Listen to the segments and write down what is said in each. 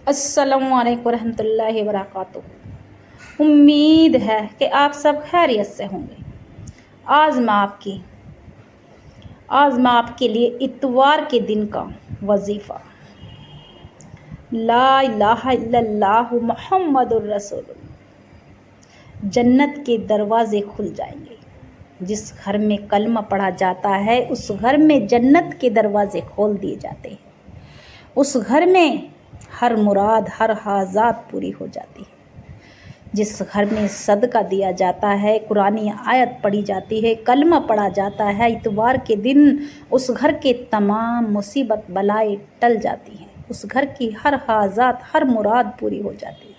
السلام علیکم ورحمۃ اللہ وبرکاتہ۔ امید ہے کہ آپ سب خیریت سے ہوں گے۔ آج میں آپ کے لیے اتوار کے دن کا وظیفہ لا الہ الا اللہ محمد الرسول اللہ۔ جنت کے دروازے کھل جائیں گے۔ جس گھر میں کلمہ پڑھا جاتا ہے اس گھر میں جنت کے دروازے کھول دیے جاتے ہیں۔ اس گھر میں ہر مراد، ہر حاجات پوری ہو جاتی ہے۔ جس گھر میں صدقہ دیا جاتا ہے، قرآنی آیت پڑھی جاتی ہے، کلمہ پڑھا جاتا ہے، اتوار کے دن اس گھر کے تمام مصیبت بلائیں ٹل جاتی ہیں۔ اس گھر کی ہر حاجات، ہر مراد پوری ہو جاتی ہے۔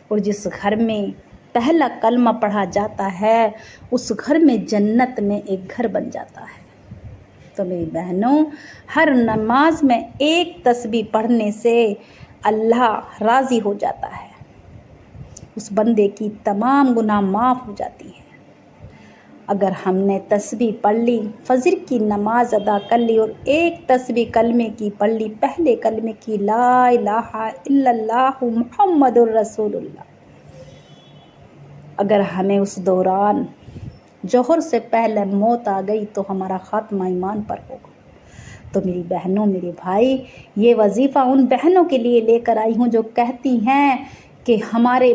اور جس گھر میں پہلا کلمہ پڑھا جاتا ہے اس گھر میں جنت میں ایک گھر بن جاتا ہے۔ تو میری بہنوں، ہر نماز میں ایک تسبیح پڑھنے سے اللہ راضی ہو جاتا ہے۔ اس بندے کی تمام گناہ معاف ہو جاتی ہیں۔ اگر ہم نے تسبیح پڑھ لی، فجر کی نماز ادا کر لی اور ایک تسبیح کلمے کی پڑھ لی، پہلے کلمے کی لا الہ الا اللہ محمد الرسول اللہ، اگر ہمیں اس دوران ظہر سے پہلے موت آ گئی تو ہمارا خاتمہ ایمان پر ہوگا۔ تو میری بہنوں، میرے بھائی، یہ وظیفہ ان بہنوں کے لیے لے کر آئی ہوں جو کہتی ہیں کہ ہمارے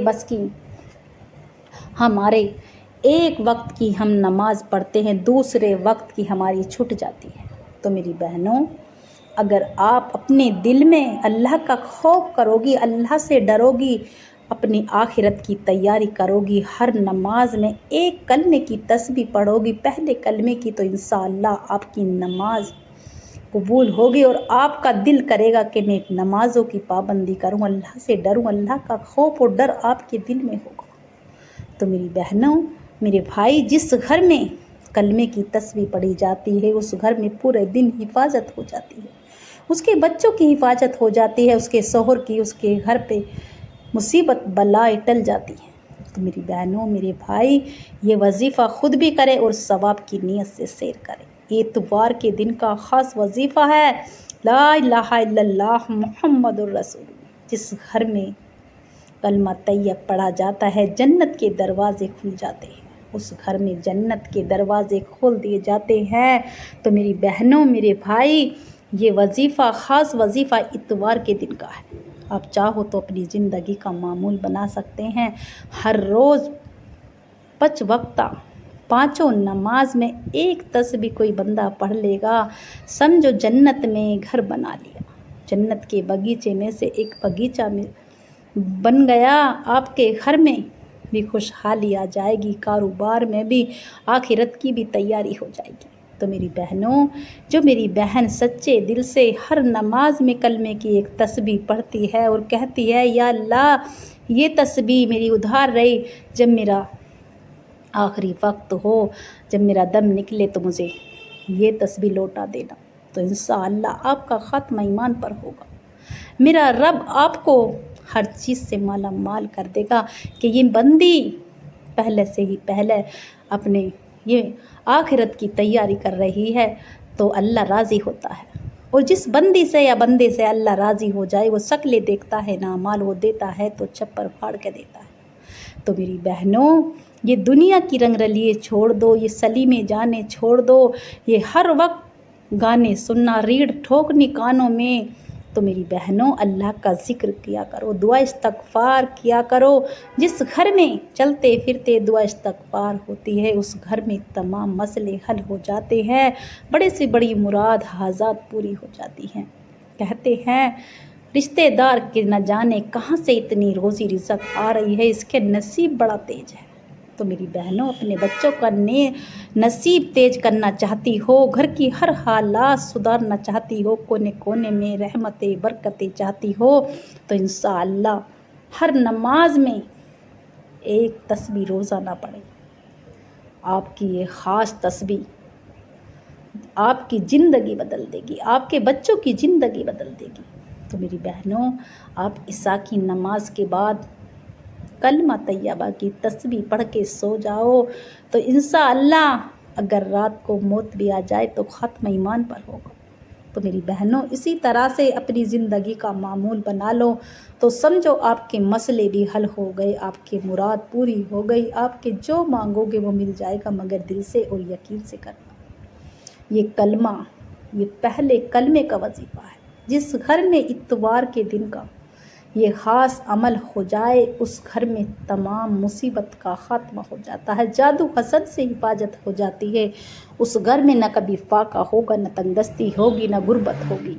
ایک وقت کی ہم نماز پڑھتے ہیں، دوسرے وقت کی ہماری چھٹ جاتی ہے۔ تو میری بہنوں، اگر آپ اپنے دل میں اللہ کا خوف کرو گی، اللہ سے ڈرو گی، اپنی آخرت کی تیاری کرو گی، ہر نماز میں ایک کلمے کی تسبیح پڑھو گی، پہلے کلمے کی، تو انشاءاللہ آپ کی نماز قبول ہوگی اور آپ کا دل کرے گا کہ میں نمازوں کی پابندی کروں، اللہ سے ڈروں، اللہ کا خوف اور ڈر آپ کے دل میں ہوگا۔ تو میری بہنوں، میرے بھائی، جس گھر میں کلمے کی تسبیح پڑھی جاتی ہے اس گھر میں پورے دن حفاظت ہو جاتی ہے، اس کے بچوں کی حفاظت ہو جاتی ہے، اس کے شوہر کی، اس کے گھر پہ مصیبت بلائیں ٹل جاتی ہیں۔ تو میری بہنوں، میرے بھائی، یہ وظیفہ خود بھی کرے اور ثواب کی نیت سے سیر کرے۔ یہ اتوار کے دن کا خاص وظیفہ ہے لا الہ الا اللہ محمد الرسول اللہ۔ جس گھر میں کلمہ طیب پڑھا جاتا ہے جنت کے دروازے کھل جاتے ہیں، اس گھر میں جنت کے دروازے کھول دیے جاتے ہیں۔ تو میری بہنوں، میرے بھائی، یہ وظیفہ خاص وظیفہ اتوار کے دن کا ہے۔ آپ چاہو تو اپنی زندگی کا معمول بنا سکتے ہیں۔ ہر روز 5 وقتہ 5 نماز میں ایک تسبیح کوئی بندہ پڑھ لے گا، سمجھو جنت میں گھر بنا لیا، جنت کے باغیچے میں سے ایک باغیچہ میں بن گیا۔ آپ کے گھر میں بھی خوشحالی آ جائے گی، کاروبار میں بھی، آخرت کی بھی تیاری ہو جائے گی۔ تو میری بہنوں، جو میری بہن سچے دل سے ہر نماز میں کلمے کی ایک تسبیح پڑھتی ہے اور کہتی ہے یا اللہ یہ تسبیح میری ادھار رہی، جب میرا آخری وقت ہو، جب میرا دم نکلے تو مجھے یہ تسبیح لوٹا دینا، تو انشاءاللہ آپ کا خاتمہ ایمان پر ہوگا۔ میرا رب آپ کو ہر چیز سے مالا مال کر دے گا کہ یہ بندی پہلے سے ہی اپنے یہ آخرت کی تیاری کر رہی ہے، تو اللہ راضی ہوتا ہے۔ اور جس بندی سے یا بندے سے اللہ راضی ہو جائے وہ شکلیں دیکھتا ہے نہ، مال وہ دیتا ہے تو چھپر پھاڑ کے دیتا ہے۔ تو میری بہنوں، یہ دنیا کی رنگ رلیے چھوڑ دو، یہ سلیمے جانے چھوڑ دو، یہ ہر وقت گانے سننا، ریڑھ ٹھوکنی کانوں میں۔ تو میری بہنوں، اللہ کا ذکر کیا کرو، دعا استغفار کیا کرو۔ جس گھر میں چلتے پھرتے دعا استغفار ہوتی ہے اس گھر میں تمام مسئلے حل ہو جاتے ہیں، بڑے سے بڑی مراد حاجات پوری ہو جاتی ہیں۔ کہتے ہیں رشتہ دار کے نہ جانے کہاں سے اتنی روزی رزق آ رہی ہے، اس کے نصیب بڑا تیز ہے۔ تو میری بہنوں، اپنے بچوں کا نصیب تیز کرنا چاہتی ہو، گھر کی ہر حالات سدھارنا چاہتی ہو، کونے کونے میں رحمتیں برکتیں چاہتی ہو، تو انشاءاللہ ہر نماز میں ایک تسبیح روزانہ پڑھیں۔ آپ کی یہ خاص تسبیح آپ کی زندگی بدل دے گی، آپ کے بچوں کی زندگی بدل دے گی۔ تو میری بہنوں، آپ عشاء کی نماز کے بعد کلمہ طیبہ کی تسبیح پڑھ کے سو جاؤ، تو انشاءاللہ اگر رات کو موت بھی آ جائے تو ختم ایمان پر ہوگا۔ تو میری بہنوں اسی طرح سے اپنی زندگی کا معمول بنا لو تو سمجھو آپ کے مسئلے بھی حل ہو گئے، آپ کی مراد پوری ہو گئی، آپ کے جو مانگو گے وہ مل جائے گا، مگر دل سے اور یقین سے کرنا۔ یہ کلمہ، یہ پہلے کلمے کا وظیفہ ہے۔ جس گھر میں اتوار کے دن کا یہ خاص عمل ہو جائے اس گھر میں تمام مصیبت کا خاتمہ ہو جاتا ہے، جادو حسد سے حفاظت ہو جاتی ہے، اس گھر میں نہ کبھی فاقہ ہوگا، نہ تنگدستی ہوگی، نہ غربت ہوگی۔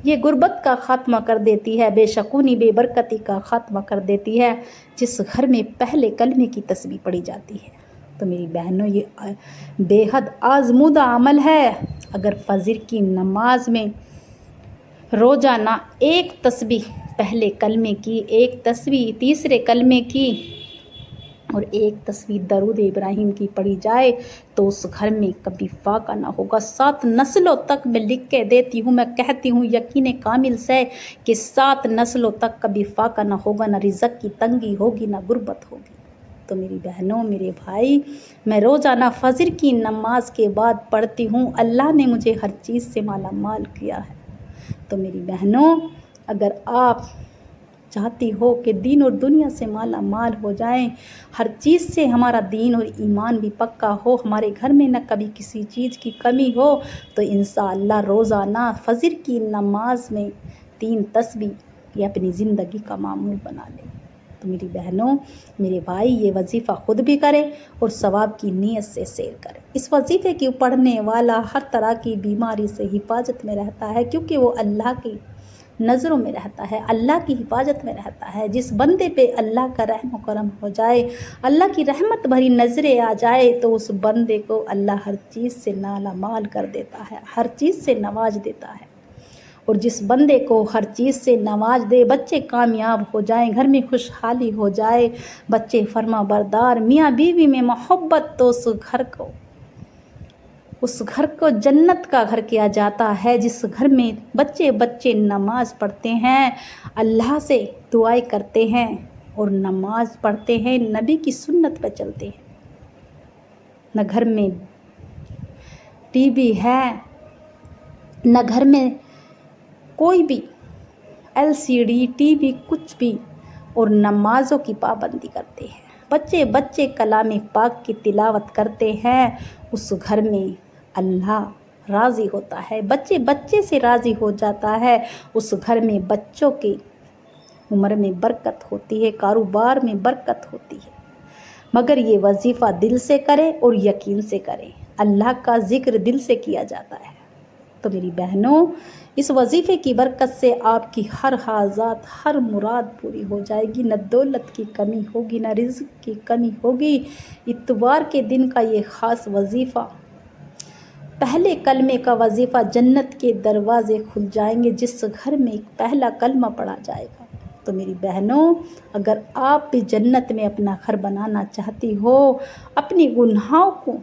یہ غربت کا خاتمہ کر دیتی ہے، بے شکونی بے برکتی کا خاتمہ کر دیتی ہے جس گھر میں پہلے کلمے کی تسبیح پڑھی جاتی ہے۔ تو میری بہنوں یہ بے حد آزمودہ عمل ہے۔ اگر فجر کی نماز میں روزانہ ایک تسبیح پہلے کلمے کی، ایک تسبیح تیسرے کلمے کی اور ایک تسبیح درود ابراہیم کی پڑھی جائے تو اس گھر میں کبھی فاقہ نہ ہوگا۔ 7 نسلوں تک میں لکھ کے دیتی ہوں، میں کہتی ہوں یقین کامل سے کہ 7 نسلوں تک کبھی فاقہ نہ ہوگا، نہ رزق کی تنگی ہوگی، نہ غربت ہوگی۔ تو میری بہنوں، میرے بھائی، میں روزانہ فجر کی نماز کے بعد پڑھتی ہوں، اللہ نے مجھے ہر چیز سے مالا مال کیا ہے۔ تو میری بہنوں، اگر آپ چاہتی ہو کہ دین اور دنیا سے مالا مال ہو جائیں، ہر چیز سے ہمارا دین اور ایمان بھی پکا ہو، ہمارے گھر میں نہ کبھی کسی چیز کی کمی ہو، تو انشاءاللہ روزانہ فجر کی نماز میں 3 تسبیح یہ اپنی زندگی کا معمول بنا لیں۔ تو میری بہنوں، میرے بھائی، یہ وظیفہ خود بھی کرے اور ثواب کی نیت سے سیر کرے۔ اس وظیفے کی پڑھنے والا ہر طرح کی بیماری سے حفاظت میں رہتا ہے، کیونکہ وہ اللہ کی نظروں میں رہتا ہے، اللہ کی حفاظت میں رہتا ہے۔ جس بندے پہ اللہ کا رحم و کرم ہو جائے، اللہ کی رحمت بھری نظریں آ جائے تو اس بندے کو اللہ ہر چیز سے مالا مال کر دیتا ہے، ہر چیز سے نواز دیتا ہے۔ اور جس بندے کو ہر چیز سے نواز دے، بچے کامیاب ہو جائیں، گھر میں خوشحالی ہو جائے، بچے فرما بردار، میاں بیوی میں محبت، تو اس گھر کو جنت کا گھر کیا جاتا ہے۔ جس گھر میں بچے نماز پڑھتے ہیں، اللہ سے دعائیں کرتے ہیں اور نماز پڑھتے ہیں، نبی کی سنت پہ چلتے ہیں، نہ گھر میں ٹی وی ہے، نہ گھر میں کوئی بھی LCD ٹی وی کچھ بھی، اور نمازوں کی پابندی کرتے ہیں، بچے کلام پاک کی تلاوت کرتے ہیں، اس گھر میں اللہ راضی ہوتا ہے، بچے سے راضی ہو جاتا ہے، اس گھر میں بچوں کی عمر میں برکت ہوتی ہے، کاروبار میں برکت ہوتی ہے۔ مگر یہ وظیفہ دل سے کرے اور یقین سے کرے، اللہ کا ذکر دل سے کیا جاتا ہے۔ تو میری بہنوں، اس وظیفے کی برکت سے آپ کی ہر حاجات، ہر مراد پوری ہو جائے گی، نہ دولت کی کمی ہوگی، نہ رزق کی کمی ہوگی۔ اتوار کے دن کا یہ خاص وظیفہ، پہلے کلمے کا وظیفہ، جنت کے دروازے کھل جائیں گے جس گھر میں ایک پہلا کلمہ پڑھا جائے گا۔ تو میری بہنوں، اگر آپ بھی جنت میں اپنا گھر بنانا چاہتی ہو، اپنی گناہوں کو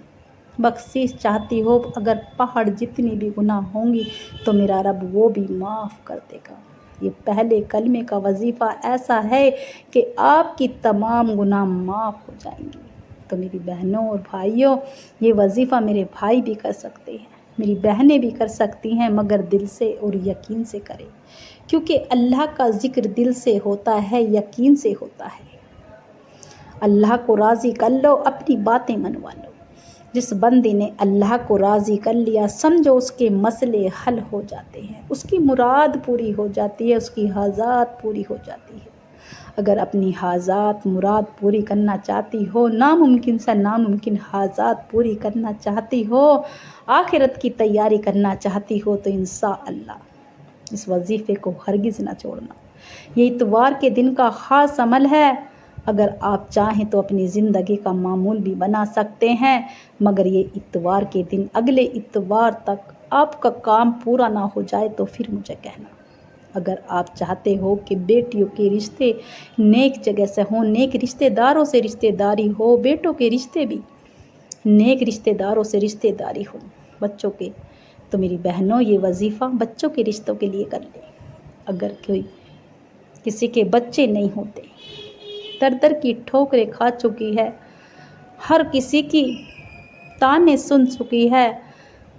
بخشش چاہتی ہو، اگر پہاڑ جتنی بھی گناہ ہوں گی تو میرا رب وہ بھی معاف کر دے گا۔ یہ پہلے کلمے کا وظیفہ ایسا ہے کہ آپ کی تمام گناہ معاف ہو جائیں گے۔ تو میری بہنوں اور بھائیوں، یہ وظیفہ میرے بھائی بھی کر سکتے ہیں، میری بہنیں بھی کر سکتی ہیں، مگر دل سے اور یقین سے کریں، کیونکہ اللہ کا ذکر دل سے ہوتا ہے، یقین سے ہوتا ہے۔ اللہ کو راضی کر لو، اپنی باتیں منوا لو۔ جس بندے نے اللہ کو راضی کر لیا، سمجھو اس کے مسئلے حل ہو جاتے ہیں، اس کی مراد پوری ہو جاتی ہے، اس کی حاجات پوری ہو جاتی ہے۔ اگر اپنی حاجات مراد پوری کرنا چاہتی ہو، ناممکن سے ناممکن حاجات پوری کرنا چاہتی ہو، آخرت کی تیاری کرنا چاہتی ہو، تو انشاءاللہ اس وظیفے کو ہرگز نہ چھوڑنا۔ یہ اتوار کے دن کا خاص عمل ہے، اگر آپ چاہیں تو اپنی زندگی کا معمول بھی بنا سکتے ہیں، مگر یہ اتوار کے دن اگلے اتوار تک آپ کا کام پورا نہ ہو جائے تو پھر مجھے کہنا۔ اگر آپ چاہتے ہو کہ بیٹیوں کے رشتے نیک جگہ سے ہوں، نیک رشتے داروں سے رشتے داری ہو، بیٹوں کے رشتے بھی نیک رشتے داروں سے رشتے داری ہو، بچوں کے، تو میری بہنوں، یہ وظیفہ بچوں کے رشتوں کے لیے کر لیں۔ اگر کسی کے بچے نہیں ہوتے، در کی ٹھوکریں کھا چکی ہے، ہر کسی کی تانے سن چکی ہے،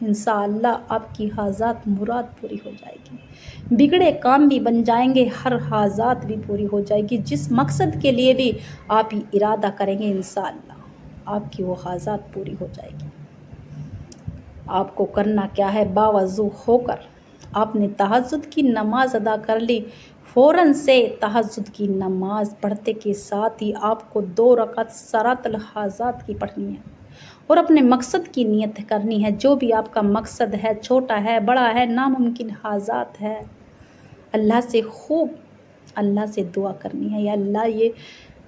انشاءاللہ آپ کی حاجات مراد پوری ہو جائے گی، بگڑے کام بھی بن جائیں گے، ہر حاجات بھی پوری ہو جائے گی، جس مقصد کے لیے بھی آپ ارادہ کریں گے انشاءاللہ آپ کی وہ حاجات پوری ہو جائے گی۔ آپ کو کرنا کیا ہے، باوضو ہو کر آپ نے تہجد کی نماز ادا کر لی، فوراً سے تہجد کی نماز پڑھتے کے ساتھ ہی آپ کو 2 رکعت صلاۃ الحاجات کی پڑھنی ہے اور اپنے مقصد کی نیت کرنی ہے۔ جو بھی آپ کا مقصد ہے، چھوٹا ہے، بڑا ہے، ناممکن حاجات ہے، اللہ سے دعا کرنی ہے، یا اللہ یہ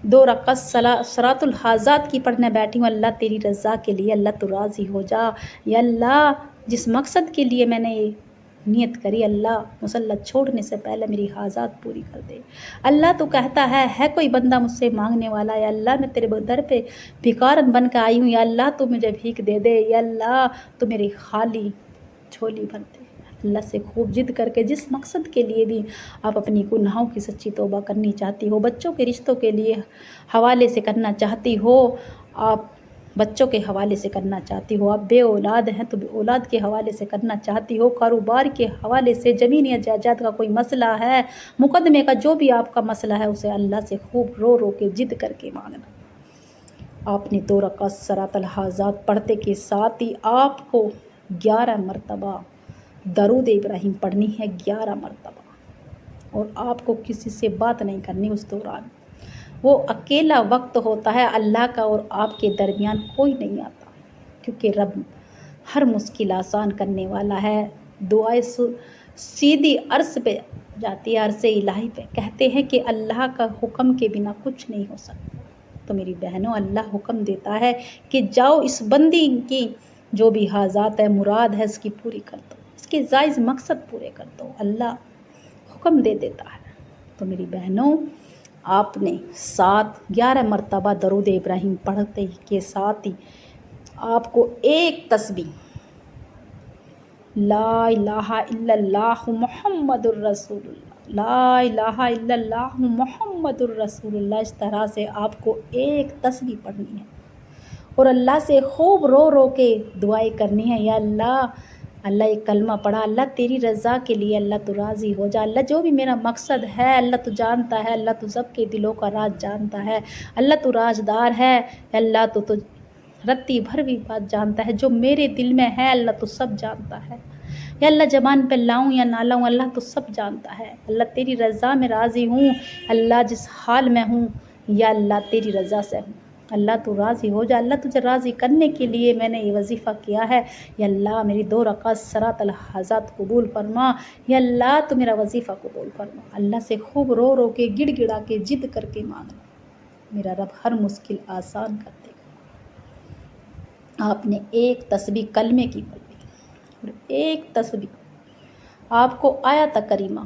2 رکعت صلاۃ الحاجات کی پڑھنے بیٹھی ہوں، اللہ تیری رضا کے لیے، اللہ تو راضی ہو جا، یا اللہ جس مقصد کے لیے میں نے نیت کری، اللہ مصلی چھوڑنے سے پہلے میری حاجات پوری کر دے۔ اللہ تو کہتا ہے کوئی بندہ مجھ سے مانگنے والا، یا اللہ میں تیرے در پہ بھکارن بن کے آئی ہوں، یا اللہ تو مجھے بھیک دے دے، یا اللہ تو میری خالی جھولی بھر دے۔ اللہ سے خوب ضد کر کے جس مقصد کے لیے بھی آپ اپنی گناہوں کی سچی توبہ کرنی چاہتی ہو، بچوں کے رشتوں کے لیے حوالے سے کرنا چاہتی ہو، آپ بچوں کے حوالے سے کرنا چاہتی ہو، آپ بے اولاد ہیں تو بے اولاد کے حوالے سے کرنا چاہتی ہو، کاروبار کے حوالے سے، زمین یا جائیداد کا کوئی مسئلہ ہے، مقدمے کا جو بھی آپ کا مسئلہ ہے، اسے اللہ سے خوب رو رو کے ضد کر کے مانگنا۔ آپ نے 2 رکعت صلاۃ الحاجات پڑھتے کے ساتھ ہی آپ کو 11 مرتبہ درود ابراہیم پڑھنی ہے، 11 مرتبہ، اور آپ کو کسی سے بات نہیں کرنی اس دوران۔ وہ اکیلا وقت ہوتا ہے اللہ کا، اور آپ کے درمیان کوئی نہیں آتا، کیونکہ رب ہر مشکل آسان کرنے والا ہے۔ دعائیں سیدھی عرش پہ جاتی ہے، عرش الہی پہ، کہتے ہیں کہ اللہ کا حکم کے بنا کچھ نہیں ہو سکتا۔ تو میری بہنوں، اللہ حکم دیتا ہے کہ جاؤ اس بندی کی جو بھی حاجات ہے، مراد ہے، اس کی پوری کر دو، اس کے جائز مقصد پورے کر دو، اللہ حکم دے دیتا ہے۔ تو میری بہنوں، آپ نے 11 مرتبہ درود ابراہیم پڑھتے کے ساتھ ہی آپ کو ایک تسبیح لا الہ الا اللہ محمد الرسول اللہ، لا الہ الا اللہ محمد الرسول اللہ، اس طرح سے آپ کو ایک تسبیح پڑھنی ہے اور اللہ سے خوب رو رو کے دعائیں کرنی ہے، یا اللہ ایک کلمہ پڑھا، اللہ تیری رضا کے لیے، اللہ تو راضی ہو جا، اللہ جو بھی میرا مقصد ہے، اللہ تو جانتا ہے، اللہ تو سب کے دلوں کا راز جانتا ہے، اللہ تو رازدار ہے، اللہ تو رتی بھر بھی بات جانتا ہے، جو میرے دل میں ہے اللہ تو سب جانتا ہے، یا اللہ زبان پہ لاؤں یا نہ لاؤں، اللہ تو سب جانتا ہے، اللہ تیری رضا میں راضی ہوں، اللہ جس حال میں ہوں، یا اللہ تیری رضا سے ہوں، اللہ تو راضی ہو جا، اللہ تجھے راضی کرنے کے لیے میں نے یہ وظیفہ کیا ہے، یا اللہ میری 2 رکعت صلاۃ الحاجات قبول فرما، یا اللہ تو میرا وظیفہ قبول فرما۔ اللہ سے خوب رو رو کے، گڑ گڑا کے، ضد کر کے مانگنا، میرا رب ہر مشکل آسان کر دے گا۔ آپ نے ایک تسبیح کلمے کی پڑھی اور ایک تسبیح آپ کو آیت کریمہ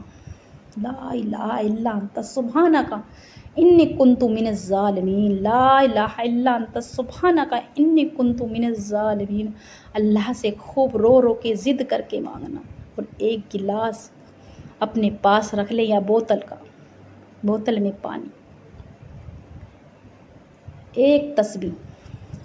لا الہ الا انت سبحانک انی کنت من الظالمین، لا الہ الا انت سبحانک انی کنت من الظالمین، اللہ سے خوب رو رو کے، ضد کر کے مانگنا، اور ایک گلاس اپنے پاس رکھ لے یا بوتل میں پانی، ایک تسبیح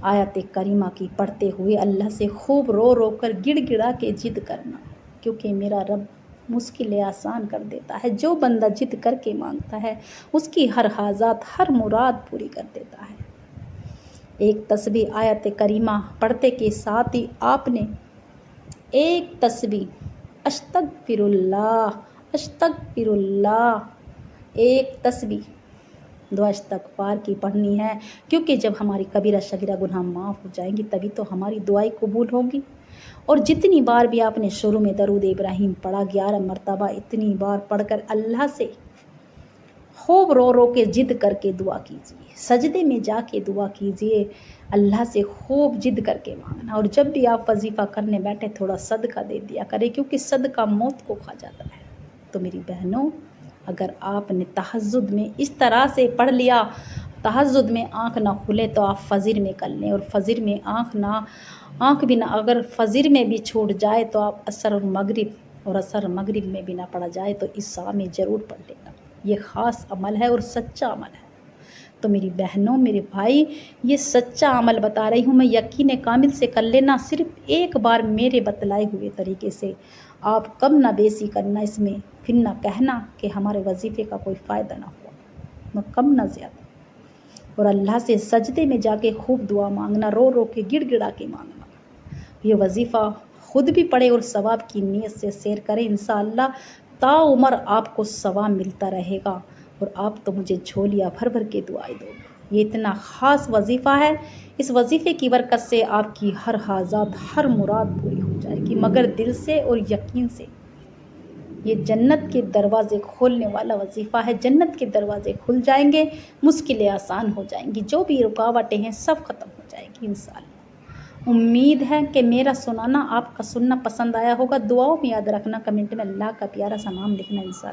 آیت کریمہ کی پڑھتے ہوئے اللہ سے خوب رو رو کر، گڑ گڑا کے ضد کرنا، کیونکہ میرا رب مشکلیں آسان کر دیتا ہے، جو بندہ ضد کر کے مانگتا ہے اس کی ہر حاجات، ہر مراد پوری کر دیتا ہے۔ ایک تسبیح آیت کریمہ پڑھتے کے ساتھ ہی آپ نے ایک تسبیح استغفر اللہ، ایک تسبیح دعا استغفار کی پڑھنی ہے، کیونکہ جب ہماری کبیرہ صغیرہ گناہ معاف ہو جائیں گی تبھی تو ہماری دعائیں قبول ہوگی۔ اور جتنی بار بھی آپ نے شروع میں درود ابراہیم پڑھا، 11 مرتبہ، اتنی بار پڑھ کر اللہ سے خوب رو رو کے، ضد کر کے دعا کیجیے، سجدے میں جا کے دعا کیجیے، اللہ سے خوب ضد کر کے مانگنا، اور جب بھی آپ وظیفہ کرنے بیٹھے تھوڑا صدقہ دے دیا کرے، کیونکہ صدقہ موت کو کھا جاتا ہے۔ تو میری بہنوں، اگر آپ نے تہجد میں اس طرح سے پڑھ لیا، تہجد میں آنکھ نہ کھلے تو آپ فجر میں کر لیں، اور فجر میں آنکھ بھی نہ، اگر فجر میں بھی چھوٹ جائے تو آپ عصر اور مغرب میں بھی نہ پڑھا جائے تو عشاء میں ضرور پڑھ لینا، یہ خاص عمل ہے اور سچا عمل ہے۔ تو میری بہنوں، میرے بھائی، یہ سچا عمل بتا رہی ہوں میں، یقین کامل سے کر لینا، صرف ایک بار میرے بتلائے ہوئے طریقے سے۔ آپ کم نہ بیسی کرنا اس میں، پھر نہ کہنا کہ ہمارے وظیفے کا کوئی فائدہ نہ ہوا، نہ کم نہ زیادہ۔ اور اللہ سے سجدے میں جا کے خوب دعا مانگنا، رو رو کے گڑ گڑا کے مانگنا۔ یہ وظیفہ خود بھی پڑھے اور ثواب کی نیت سے شیئر کریں، انشاءاللہ تا عمر آپ کو ثواب ملتا رہے گا، اور آپ تو مجھے جھولیاں بھر بھر کے دعائیں دو گے۔ یہ اتنا خاص وظیفہ ہے، اس وظیفے کی برکت سے آپ کی ہر حاجات، ہر مراد پوری ہو جائے گی، مگر دل سے اور یقین سے۔ یہ جنت کے دروازے کھولنے والا وظیفہ ہے، جنت کے دروازے کھل جائیں گے، مشکلیں آسان ہو جائیں گی، جو بھی رکاوٹیں ہیں سب ختم ہو جائیں گی انشاءاللہ۔ امید ہے کہ میرا سنانا آپ کا سننا پسند آیا ہوگا، دعاؤں میں یاد رکھنا، کمنٹ میں اللہ کا پیارا سا نام لکھنا انشاءاللہ۔